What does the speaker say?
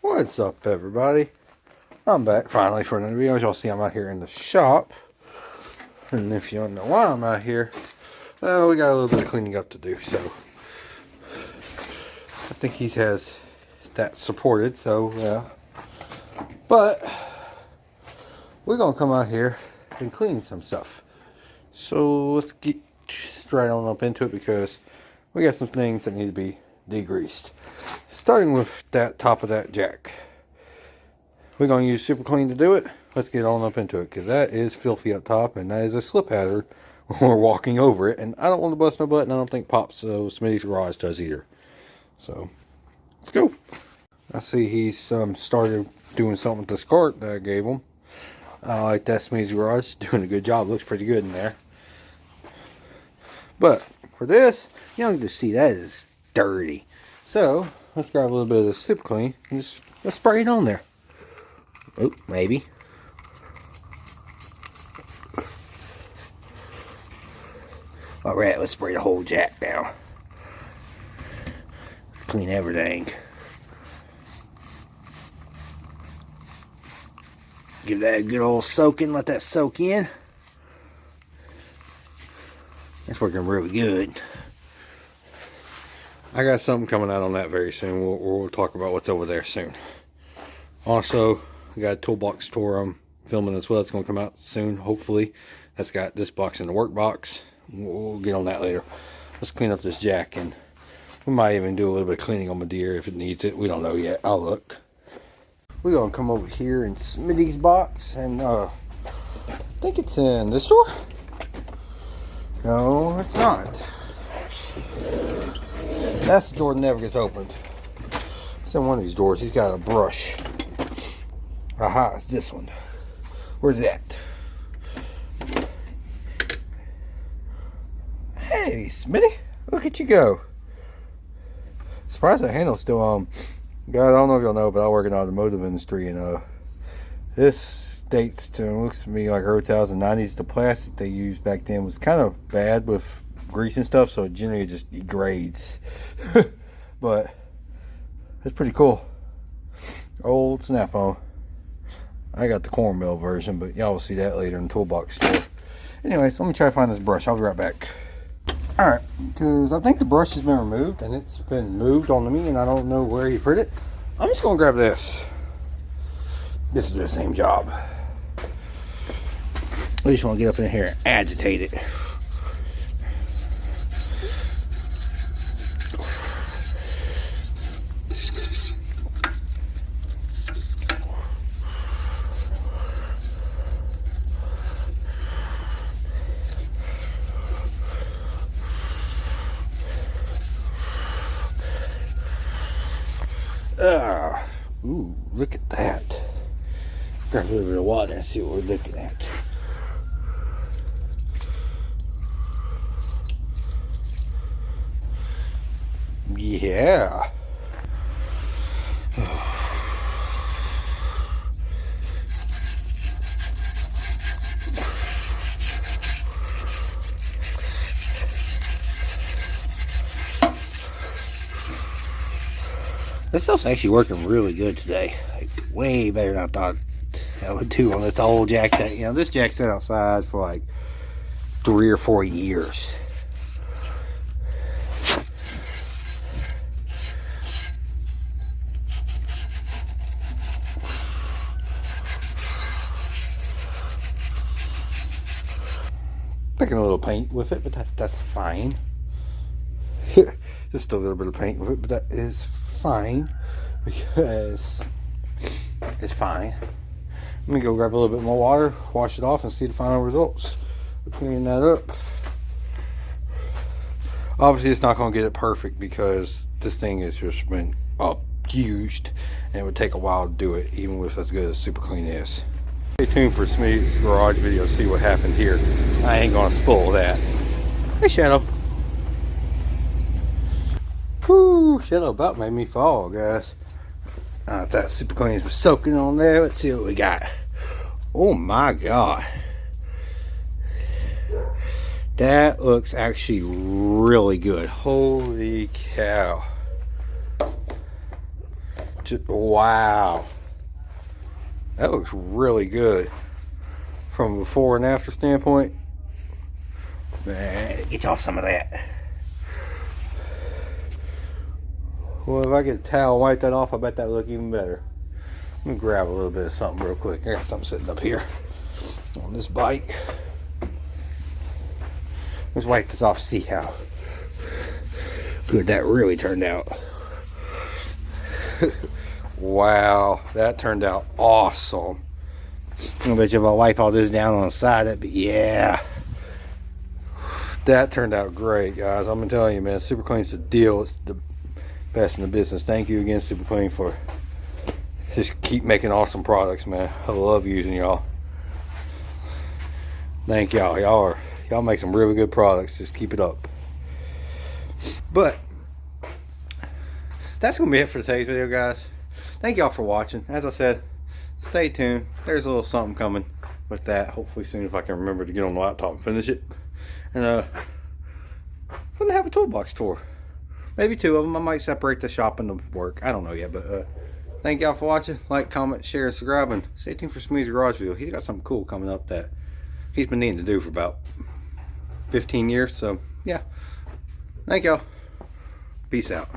What's up, everybody? I'm back finally for another video. As y'all see, I'm out here in the shop. And if you don't know why I'm out here, well, we got a little bit of cleaning up to do. So I think he has that supported. So yeah. But we're going to come out here and clean some stuff. So let's get straight on up into it because we got some things that need to be degreased. Starting with that top of that jack. We're going to use Super Clean to do it. Let's get on up into it because that is filthy up top and that is a slip hazard when we're walking over it. And I don't want to bust no butt, and I don't think Pops Smitty's Garage does either. So let's go. I see he's started doing something with this cart that I gave him. I like that. Smitty's Garage doing a good job. Looks pretty good in there. But for this, you don't get to see that is dirty. So let's grab a little bit of this Super Clean and just let's spray it on there. Oh, maybe. Alright, let's spray the whole jack now. Clean everything. Give that a good old soaking, let that soak in. That's working really good. I got something coming out on that very soon. We'll talk about what's over there soon. Also, I got a toolbox tour I'm filming as well. It's going to come out soon, hopefully. That's got this box in the work box. We'll get on that later. Let's clean up this jack, and we might even do a little bit of cleaning on my deer if it needs it. We don't know yet. I'll look. We're going to come over here in Smitty's box, and I think it's in this door. No, it's not. That's the door that never gets opened. It's in one of these doors. He's got a brush. Aha, it's this one. Where's that? Hey, Smitty, look at you go. Surprised that handle's still on. God, I don't know if y'all know, but I work in the automotive industry, and this dates to, looks to me like early 2090s. The plastic they used back then was kind of bad with grease and stuff, so it generally just degrades. But it's pretty cool. Old Snap-on. I got the corn mill version, but y'all will see that later in the toolbox store. Anyways, let me try to find this brush. I'll be right back. Alright, because I think the brush has been removed, and it's been moved onto me, and I don't know where he put it. I'm just going to grab this. This will do the same job. I just want to get up in here and agitate it. Ooh, look at that. Let's grab a little bit of water and see what we're looking at. Yeah. This stuff's actually working really good today. Like, way better than I thought I would do on this old jack that, you know, this jack sat outside for like 3 or 4 years. Picking a little paint with it, but that's fine. Just a little bit of paint with it, but that is fine because it's fine. Let me go grab a little bit more water, wash it off, and see the final results. Cleaning that up. Obviously, it's not going to get it perfect because this thing has just been abused, and it would take a while to do it, even with as good as Super Clean is. Stay tuned for Smitty's Garage video to see what happened here. I ain't going to spoil that. Hey, Shadow. Whoo, Shadow about made me fall, guys. That Super Clean was soaking on there. Let's see what we got. Oh my God. That looks actually really good. Holy cow. Wow. That looks really good. From a before and after standpoint. Man, get y'all some of that. Well, if I get a towel and wipe that off, I bet that look even better. Let me grab a little bit of something real quick. I got something sitting up here on this bike. Let's wipe this off, see how good that really turned out. Wow, that turned out awesome. I bet you if I wipe all this down on the side, that'd be, yeah. That turned out great, guys. I'm gonna tell you, man, Super Clean's the deal. It's the best in the business. Thank you again, Super Clean, for just keep making awesome products, man. I love using y'all. Thank y'all. Y'all make some really good products. Just keep it up. But that's gonna be it for today's video, guys. Thank y'all for watching. As I said, stay tuned. There's a little something coming with that. Hopefully soon, if I can remember to get on the laptop and finish it. And I'm gonna have a toolbox tour. Maybe 2 of them. I might separate the shop and the work. I don't know yet, but thank y'all for watching. Like, comment, share, and subscribe, and stay tuned for Smoothie's Garage Video. He's got something cool coming up that he's been needing to do for about 15 years. So yeah, thank y'all. Peace out.